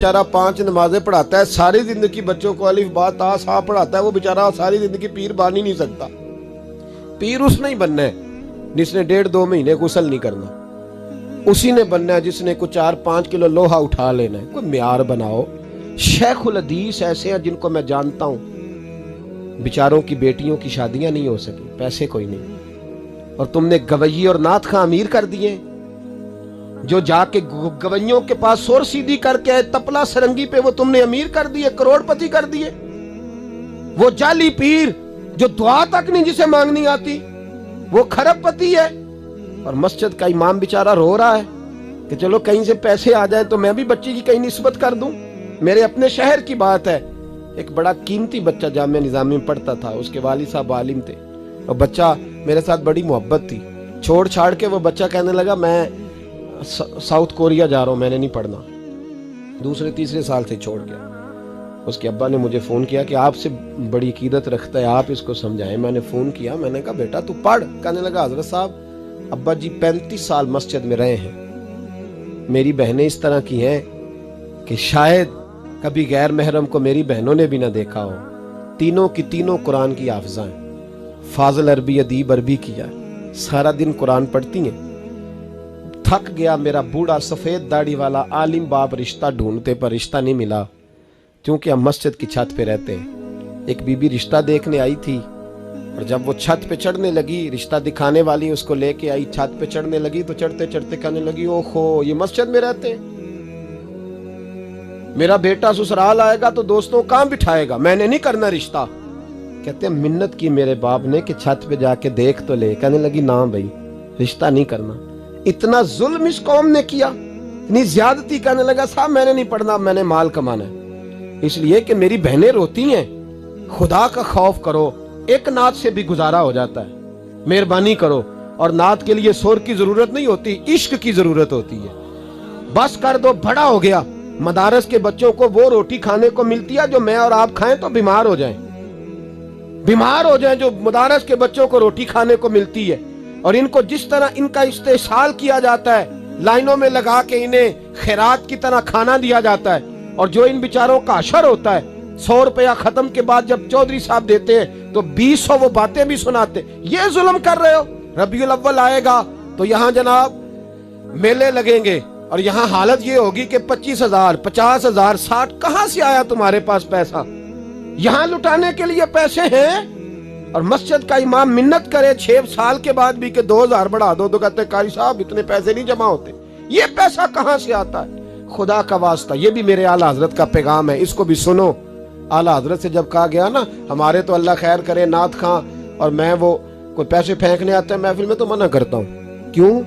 बेचारा 5 नमाजें पढ़ाता है, सारी जिंदगी बच्चों को अलिफ बा ता सा पढ़ाता है, वो बेचारा सारी जिंदगी पीर बन ही नहीं सकता। पीर उसने ही बनना है जिसने 1.5-2 महीने गुस्ल नहीं करना, उसी ने बनना है जिसने कुछ 4-5 किलो लोहा उठा लेना है। कोई म्यार बनाओ। शेखुल हदीस ऐसे हैं जिनको मैं जानता हूं, बेचारों की बेटियों की शादियां नहीं हो सकी, पैसे कोई नहीं, और तुमने गवैये और नाथ खां अमीर कर दिए। जो जाके गवैयों के पास सोर सीधी करके आए, तपला सरंगी पे वो तुमने अमीर कर दिए, करोड़पति कर दिए। वो जाली पीर जो दुआ तक नहीं जिसे मांगनी आती, वो खरबपति है। और मस्जिद का इमाम बेचारा रो रहा है कि चलो कहीं से पैसे आ जाए तो मैं भी बच्चे की कहीं निस्बत कर दूं। मेरे अपने शहर की बात है, एक बड़ा कीमती बच्चा जामिया निजामी में पढ़ता था, उसके वालिद साहब आलिम थे, और बच्चा मेरे साथ बड़ी मोहब्बत थी। छोड़ छाड़ के वो बच्चा कहने लगा मैं साउथ कोरिया जा रहा हूं, मैंने नहीं पढ़ना। दूसरे तीसरे साल से छोड़ गया। उसके अब्बा ने मुझे फोन किया कि आपसे बड़ी अकीदत रखता है, आप इसको समझाएं। मैंने फोन किया, मैंने कहा बेटा तू पढ़। कहने लगा हजरत साहब अब्बा जी 35 साल मस्जिद में रहे हैं, मेरी बहनें इस तरह की हैं कि शायद कभी गैर महरम को मेरी बहनों ने भी ना देखा हो। तीनों की तीनों कुरान की हाफिज़ा हैं, फाजिल अरबी अदीब अरबी किया, सारा दिन कुरान पढ़ती हैं। थक गया मेरा बूढ़ा सफेद दाढ़ी वाला आलिम बाप रिश्ता ढूंढते पर रिश्ता नहीं मिला, क्योंकि हम मस्जिद की छत पे रहते हैं। एक बीबी रिश्ता देखने आई थी, और जब वो छत पे चढ़ने लगी, रिश्ता दिखाने वाली उसको लेके आई, छत पे चढ़ने लगी तो चढ़ते चढ़ते कहने लगी ओहो ये मस्जिद में रहते हैं, मेरा बेटा ससुराल आएगा तो दोस्तों कहां बिठाएगा, मैंने नहीं करना रिश्ता। कहते हैं मिन्नत की मेरे बाप ने कि छत पे जाके देख तो ले। कहने लगी ना भाई रिश्ता नहीं करना। इतना जुल्म इस कौम ने किया, इतनी ज्यादती। कहने लगा साहब मैंने नहीं पढ़ना, मैंने माल कमाना है, इसलिए कि मेरी बहनें रोती हैं। खुदा का खौफ करो, एक नात से भी गुजारा हो जाता है, मेहरबानी करो। और नात के लिए शोर की जरूरत नहीं होती, इश्क की जरूरत होती है। बस कर दो, बड़ा हो गया। मदारस के बच्चों को वो रोटी खाने को मिलती है जो मैं और आप खाएं तो बीमार हो जाएं, बीमार हो जाएं, जो मदारस के बच्चों को रोटी खाने को मिलती है। और इनको जिस तरह इनका इस्तेसाल किया जाता है, लाइनों में लगा के इन्हें खैरात की तरह खाना दिया जाता है, और जो इन बेचारों का अशर होता है, 100 रुपया खत्म के बाद जब चौधरी साहब देते हैं तो 200 वो बातें भी सुनाते। ये जुल्म कर रहे हो। रबीउल अव्वल आएगा तो यहाँ जनाब मेले लगेंगे, और यहाँ हालत ये होगी कि 25,000, 50,000, 60, कहां से आया तुम्हारे पास पैसा? यहाँ लुटाने के लिए पैसे हैं। और मस्जिद का इमाम मिन्नत करे 6 साल के बाद भी कि 2,000 बढ़ा दो, तो कहते कारी साहब इतने पैसे नहीं जमा होते। ये पैसा कहां से आता है? खुदा का वास्ता, ये भी मेरे आला हजरत का पैगाम है, इसको भी सुनो। आला हजरत से जब कहा गया ना, हमारे तो अल्लाह खैर करे नाथ खां और मैं वो कोई पैसे फेंकने आते हैं महफिल में तो मना करता हूँ। क्यों?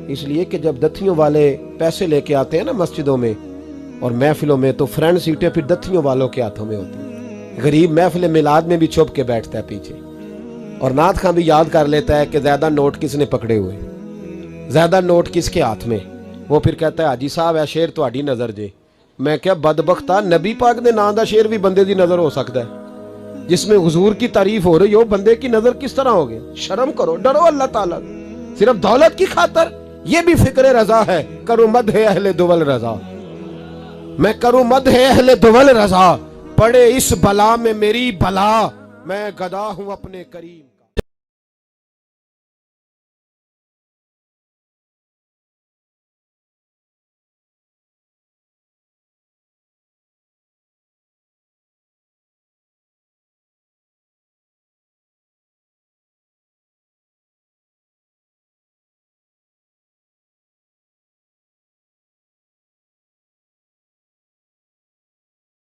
इसलिए कि जब दथियों वाले पैसे लेके आते हैं ना मस्जिदों में और महफिलों में, तो फ्रंट सीटें फिर दथियों वालों के हाथों में होती है। गरीब महफिल मिलाद में भी छुप के बैठता है पीछे, और नाथ खां भी याद कर लेता है कि ज्यादा नोट किसने पकड़े हुए, ज्यादा नोट किसके हाथ में। वो फिर कहता है हाजी साहब है शेर तुहाडी नजर जे। मैं क्या बदबख्ता, नबी पाक दे नाम दा शेर भी बंदे दी नजर हो सकता है, जिसमें हुजूर की तारीफ हो रही हो, बंदे की नजर किस तरह होगी? शर्म करो, डरो अल्लाह ताला। सिर्फ दौलत की खातर ये भी फिक्र रजा है, करूं मद है अहले दुवल रजा, मैं करूं मद है अहले दुवल रजा, पड़े इस बला में मेरी भला, मैं गदा हूं अपने करीम।